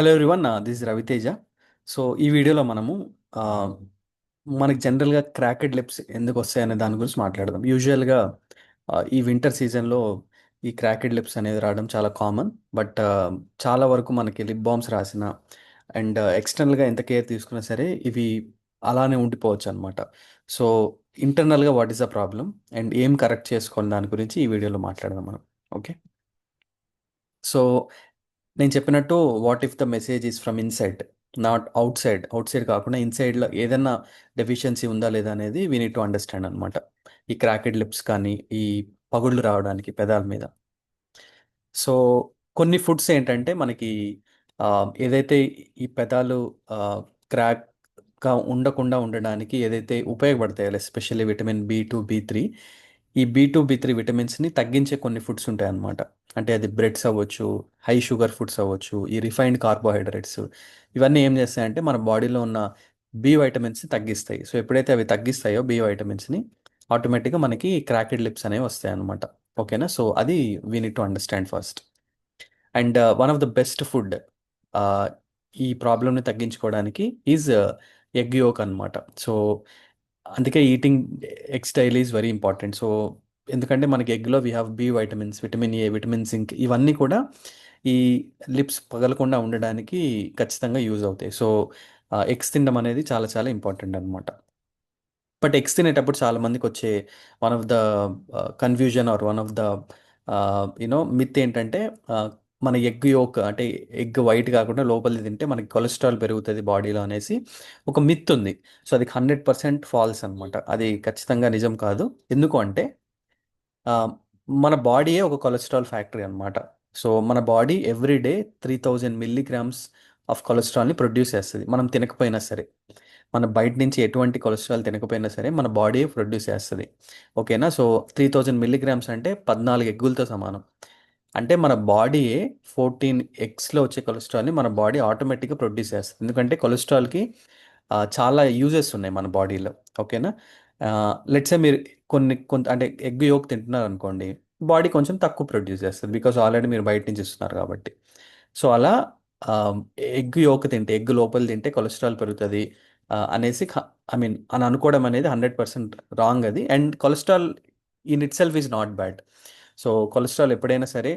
Hello everyone, this is Raviteja. So ఈ వీడియోలో మనము ఆహ్, మనకి జనరల్గా క్రాకెడ్ లిప్స్ ఎందుకు వస్తాయనే దాని గురించి మాట్లాడదాం. యూజువల్గా ఈ వింటర్ సీజన్లో ఈ క్రాకెడ్ లిప్స్ అనేది రావడం చాలా కామన్. బట్ చాలా వరకు మనకి లిప్ బామ్స్ రాసిన అండ్ ఎక్స్టర్నల్గా ఎంత కేర్ తీసుకున్నా సరే ఇవి అలానే ఉండిపోవచ్చు అనమాట. సో ఇంటర్నల్గా what is the problem and ఏం కరెక్ట్ చేసుకోవాలి దాని గురించి ఈ వీడియోలో మాట్లాడదాం మనం. ఓకే. సో నేను చెప్పినట్టు what if the message is from inside, not out side. Out side కాకుండా ఇన్సైడ్లో ఏదైనా డెఫిషియన్సీ ఉందా లేదా అనేది వీ నీడ్ టు అండర్స్టాండ్ అనమాట. ఈ క్రాకెడ్ లిప్స్ కానీ ఈ పగుళ్ళు రావడానికి పెదాల మీద. సో కొన్ని ఫుడ్స్ ఏంటంటే మనకి ఏదైతే ఈ పెదాలు క్రాక్గా ఉండకుండా ఉండడానికి ఏదైతే ఉపయోగపడతాయో, ఎస్పెషల్లీ విటమిన్ B2 B3, ఈ B2 B3 విటమిన్స్ని తగ్గించే కొన్ని ఫుడ్స్ ఉంటాయి అన్నమాట. అంటే అది బ్రెడ్స్ అవ్వచ్చు, హై షుగర్ ఫుడ్స్ అవ్వచ్చు, ఈ రిఫైన్డ్ కార్బోహైడ్రేట్స్. ఇవన్నీ ఏం చేస్తాయంటే మన బాడీలో ఉన్న బి వైటమిన్స్ని తగ్గిస్తాయి. సో ఎప్పుడైతే అవి తగ్గిస్తాయో బి వైటమిన్స్ని, ఆటోమేటిక్గా మనకి క్రాకెడ్ లిప్స్ అనేవి వస్తాయి అన్నమాట. ఓకేనా. సో అది we need to understand first. And one of the best food ఈ ప్రాబ్లమ్ని తగ్గించుకోవడానికి ఈజ్ ఎగ్ యోక్ అనమాట. సో అందుకే eating eggs daily is very important. So ఎందుకంటే మనకి ఎగ్లో we have B vitamins, vitamin A, vitamin zinc, ఇవన్నీ కూడా ఈ లిప్స్ పగలకుండా ఉండడానికి ఖచ్చితంగా యూజ్ అవుతాయి. సో ఎగ్స్ తినడం అనేది చాలా చాలా ఇంపార్టెంట్ అనమాట. బట్ ఎగ్స్ తినేటప్పుడు చాలా మందికి వచ్చే one of the confusion or one of the myth ఏంటంటే, మన ఎగ్ యోక్ అంటే ఎగ్ వైట్ కాకుండా లోపలిది తింటే మనకి కొలెస్ట్రాల్ పెరుగుతుంది బాడీలో అనేసి ఒక మిత్ ఉంది. సో అది 100% ఫాల్స్ అనమాట. అది ఖచ్చితంగా నిజం కాదు. ఎందుకు అంటే ఆ, మన బాడీయే ఒక కొలెస్ట్రాల్ ఫ్యాక్టరీ అనమాట. సో మన body every day 3000 milligrams of కొలెస్ట్రాల్ని ప్రొడ్యూస్ చేస్తుంది, మనం తినకపోయినా సరే. మన బయట నుంచి ఎటువంటి కొలెస్ట్రాల్ తినకపోయినా సరే మన బాడీ ప్రొడ్యూస్ చేస్తుంది. ఓకేనా. సో 3000 మిల్లీగ్రామ్స్ అంటే 14 ఎగ్గులతో సమానం. అంటే మన బాడీయే 14 ఎగ్స్లో వచ్చే కొలెస్ట్రాల్ని మన బాడీ ఆటోమేటిక్గా ప్రొడ్యూస్ చేస్తుంది. ఎందుకంటే కొలెస్ట్రాల్కి చాలా యూజెస్ ఉన్నాయి మన బాడీలో. ఓకేనా. లెట్సే మీరు కొంత అంటే ఎగ్ యోక్ తింటున్నారు అనుకోండి, బాడీ కొంచెం తక్కువ ప్రొడ్యూస్ చేస్తుంది, బికాస్ ఆల్రెడీ మీరు బయట నుంచి ఇస్తున్నారు కాబట్టి. సో అలా ఎగ్ యోక్ తింటే, ఎగ్ లోపల తింటే కొలెస్ట్రాల్ పెరుగుతుంది అనేసి ఐ మీన్ అని అనుకోవడం అనేది 100% రాంగ్ అది. And cholesterol in it self is not bad. So cholesterol ఎప్పుడైనా సరే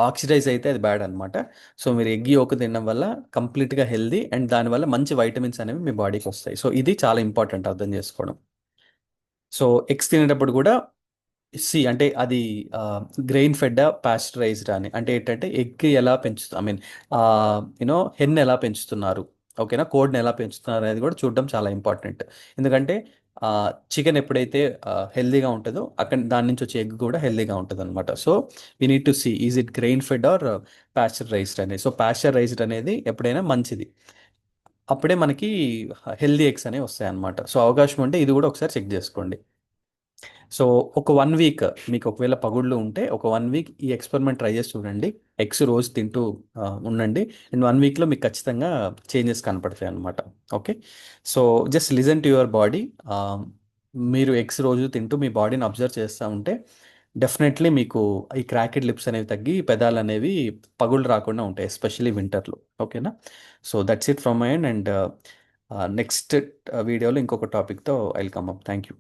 ఆక్సిడైజ్ అయితే అది బ్యాడ్ అనమాట. సో మీరు ఎగ్ యోక్ తినడం వల్ల కంప్లీట్గా హెల్దీ అండ్ దానివల్ల మంచి వైటమిన్స్ అనేవి మీ బాడీకి వస్తాయి. సో ఇది చాలా ఇంపార్టెంట్ అర్థం చేసుకోవడం. సో ఎగ్స్ తినేటప్పుడు కూడా అంటే అది గ్రెయిన్ ఫెడ్ పాస్చరైజ్డ్ అని అంటే ఏంటంటే ఎగ్ ఎలా పెంచుతారు, ఐ మీన్ హెన్ ఎలా పెంచుతున్నారు, ఓకేనా, కోడ్ని ఎలా పెంచుతున్నారు అనేది కూడా చూడడం చాలా ఇంపార్టెంట్. ఎందుకంటే చికెన్ ఎప్పుడైతే హెల్దీగా ఉంటుందో అక్కడ దాని నుంచి వచ్చే ఎగ్ కూడా హెల్దీగా ఉంటుంది అనమాట. So we need to see is it grain fed or pasteurized అనేది. సో పాస్చరైజ్డ్ అనేది ఎప్పుడైనా మంచిది, అప్పుడే మనకి హెల్దీ ఎగ్స్ అనేవి వస్తాయి అనమాట. సో అవకాశం ఉంటే ఇది కూడా ఒకసారి చెక్ చేసుకోండి. సో ఒక 1 వీక్ మీకు ఒకవేళ పగుళ్ళు ఉంటే ఒక 1 వీక్ ఈ ఎక్స్పెరిమెంట్ ట్రై చేసి చూడండి. ఎగ్స్ రోజు తింటూ ఉండండి. అండ్ 1 వీక్లో మీకు ఖచ్చితంగా చేంజెస్ కనపడతాయి అనమాట. Okay. So just listen to your body. మీరు ఎగ్స్ రోజు తింటూ మీ బాడీని అబ్జర్వ్ చేస్తూ ఉంటే డెఫినెట్లీ మీకు ఈ క్రాకెడ్ లిప్స్ అనేవి తగ్గి పెదాలు అనేవి పగుళ్ళు రాకుండా ఉంటాయి, ఎస్పెషల్లీ వింటర్లో. ఓకేనా. So that's it from my end. And next వీడియోలో ఇంకొక టాపిక్తో I will come up. Thank you.